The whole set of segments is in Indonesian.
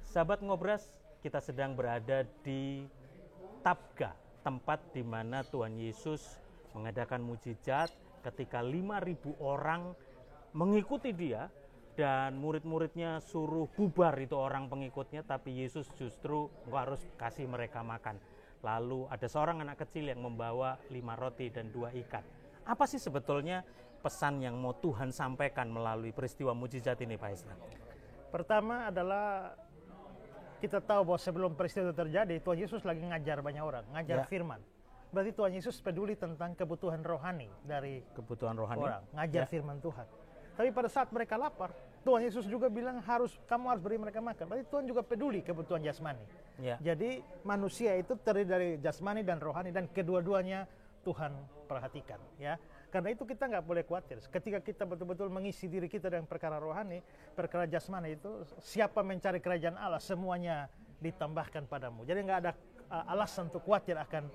Sahabat Ngobras, kita sedang berada di Tabga, tempat di mana Tuhan Yesus mengadakan mujizat ketika 5.000 orang mengikuti dia dan murid-muridnya suruh bubar itu orang pengikutnya, tapi Yesus justru harus kasih mereka makan. Lalu ada seorang anak kecil yang membawa 5 roti dan 2 ikan. Apa sih sebetulnya pesan yang mau Tuhan sampaikan melalui peristiwa mujizat ini, Pak Esra? Pertama adalah kita tahu bahwa sebelum peristiwa itu terjadi, Tuhan Yesus lagi ngajar banyak orang, ngajar firman. Berarti Tuhan Yesus peduli tentang kebutuhan rohani dari Kebutuhan rohani orang, ngajar firman Tuhan. Tapi pada saat mereka lapar, Tuhan Yesus juga bilang kamu harus beri mereka makan. Berarti Tuhan juga peduli kebutuhan jasmani. Jadi manusia itu terdiri dari jasmani dan rohani, dan kedua-duanya Tuhan perhatikan. Ya, karena itu kita nggak boleh khawatir. Ketika kita betul-betul mengisi diri kita dengan perkara rohani, perkara jasmani itu, siapa mencari kerajaan Allah semuanya ditambahkan padamu. Jadi nggak ada alasan untuk khawatir akan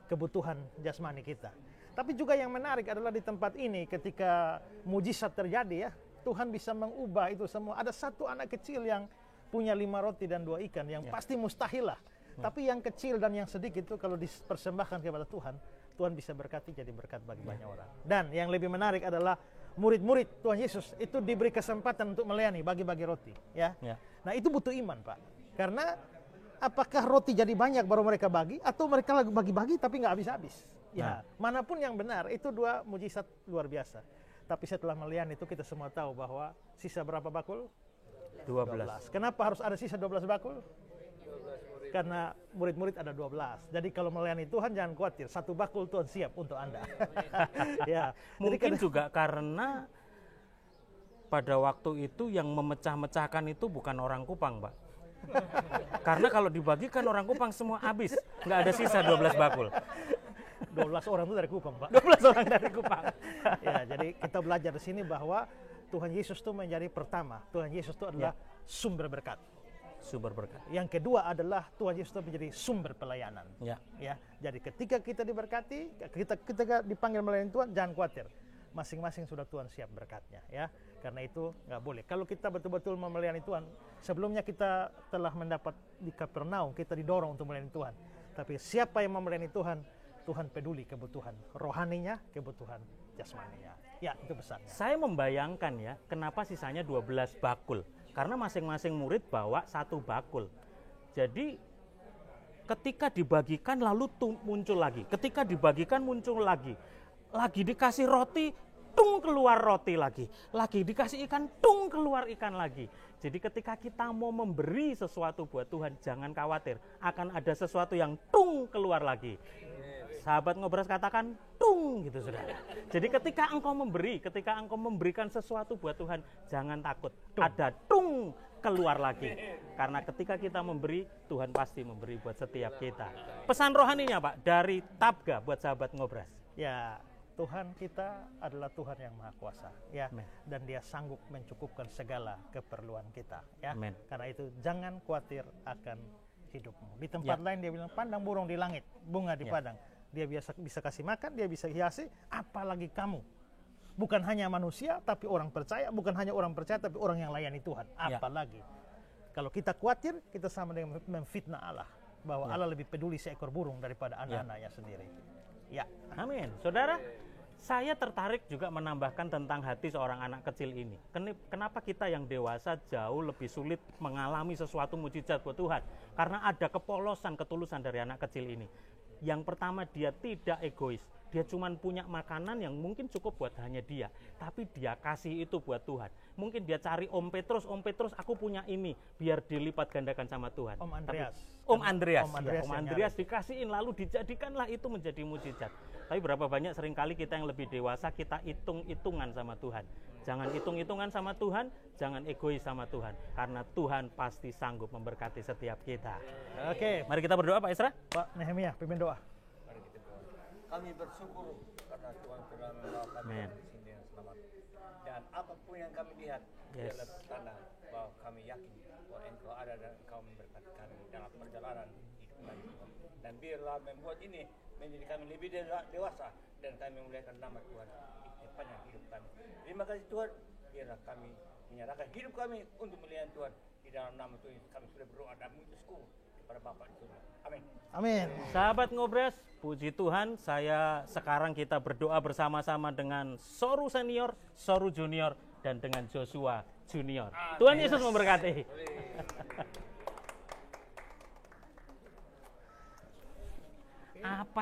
kebutuhan jasmani kita. Tapi juga yang menarik adalah di tempat ini ketika mujizat terjadi, ya, Tuhan bisa mengubah itu semua. Ada satu anak kecil yang punya 5 roti dan 2 ikan yang pasti mustahil lah. Tapi yang kecil dan yang sedikit itu kalau dipersembahkan kepada Tuhan, Tuhan bisa berkati jadi berkat bagi banyak orang. Dan yang lebih menarik adalah murid-murid Tuhan Yesus itu diberi kesempatan untuk melayani, bagi-bagi roti. Ya. Nah itu butuh iman, Pak. Karena apakah roti jadi banyak baru mereka bagi, atau mereka lagi bagi-bagi tapi nggak habis-habis? Ya, manapun yang benar, itu 2 mujizat luar biasa. Tapi setelah melayani itu kita semua tahu bahwa sisa berapa bakul? 12. Kenapa harus ada sisa 12 bakul? Karena murid-murid ada 12. Jadi kalau melayani Tuhan jangan khawatir, 1 bakul Tuhan siap untuk Anda. Ya, mungkin juga karena pada waktu itu yang memecah-mecahkan itu bukan orang Kupang, Pak. Karena kalau dibagikan orang Kupang semua habis, nggak ada sisa 12 bakul. 12 orang itu dari Kupang, Pak. 12 orang dari Kupang. Ya, jadi kita belajar di sini bahwa Tuhan Yesus itu menjadi pertama. Tuhan Yesus itu adalah sumber berkat. Sumber berkat. Yang kedua adalah Tuhan Yesus itu menjadi sumber pelayanan. Ya, jadi ketika kita diberkati, kita dipanggil melayani Tuhan, jangan khawatir. Masing-masing sudah Tuhan siap berkatnya, ya. Karena itu nggak boleh. Kalau kita betul-betul melayani Tuhan, sebelumnya kita telah mendapat di Kapernaum, kita didorong untuk melayani Tuhan. Tapi siapa yang melayani Tuhan, Tuhan peduli kebutuhan rohaninya, kebutuhan jasmaninya. Ya, itu pesannya. Saya membayangkan ya, kenapa sisanya 12 bakul. Karena masing-masing murid bawa 1 bakul. Jadi ketika dibagikan lalu muncul lagi. Ketika dibagikan muncul lagi. Lagi dikasih roti, tung keluar roti lagi. Lagi dikasih ikan, tung keluar ikan lagi. Jadi ketika kita mau memberi sesuatu buat Tuhan, jangan khawatir. Akan ada sesuatu yang tung keluar lagi. Sahabat Ngobras katakan, tung gitu saudara. Jadi ketika engkau memberikan sesuatu buat Tuhan, jangan takut. Ada tung keluar lagi. Karena ketika kita memberi, Tuhan pasti memberi buat setiap kita. Pesan rohaninya, Pak, dari Tabga buat sahabat Ngobras. Ya, Tuhan kita adalah Tuhan yang Maha Kuasa, ya. Dan Dia sanggup mencukupkan segala keperluan kita, ya. Karena itu jangan khawatir akan hidupmu. Di tempat lain Dia bilang, pandang burung di langit, bunga di padang. Dia bisa kasih makan, Dia bisa hiasi, apalagi kamu. Bukan hanya manusia, tapi orang percaya. Bukan hanya orang percaya, tapi orang yang layani Tuhan. Apalagi. Kalau kita khawatir, kita sama dengan memfitnah Allah. Bahwa Allah lebih peduli seekor burung daripada anak-anaknya sendiri. Ya, amin. Saudara, saya tertarik juga menambahkan tentang hati seorang anak kecil ini. Kenapa kita yang dewasa jauh lebih sulit mengalami sesuatu mujizat buat Tuhan? Karena ada kepolosan, ketulusan dari anak kecil ini. Yang pertama, dia tidak egois. Dia cuma punya makanan yang mungkin cukup buat hanya dia. Tapi dia kasih itu buat Tuhan. Mungkin dia cari Om Petrus, aku punya ini. Biar dilipat gandakan sama Tuhan. Om Andreas. Om Andreas dikasihin, lalu dijadikanlah itu menjadi mujizat. Tapi berapa banyak seringkali kita yang lebih dewasa, kita hitung-hitungan sama Tuhan. Jangan hitung-hitungan sama Tuhan, jangan egois sama Tuhan. Karena Tuhan pasti sanggup memberkati setiap kita. Oke. Mari kita berdoa, Pak Esra. Pak Nehemia, pimpin doa. Kami bersyukur karena Tuhan telah membawa kami di sini dengan selamat. Dan apapun yang kami lihat, adalah tanda bahwa kami yakin bahwa Engkau ada dan Engkau memberkati kami dalam perjalanan hidup kami. Dan biarlah membuat ini menjadi kami lebih dewasa dan kami memuliakan nama Tuhan di sepanjang hidup kami. Terima kasih Tuhan, biarlah kami menyerahkan hidup kami untuk melayani Tuhan di dalam nama Tuhan kami sudah berdoa dan mengucap syukur kepada Bapa di surga. Amin. Amin. Sahabat Ngobras, puji Tuhan, sekarang kita berdoa bersama-sama dengan Soru Senior, Soru Junior, dan dengan Joshua Junior. Tuhan Yesus memberkati. Apa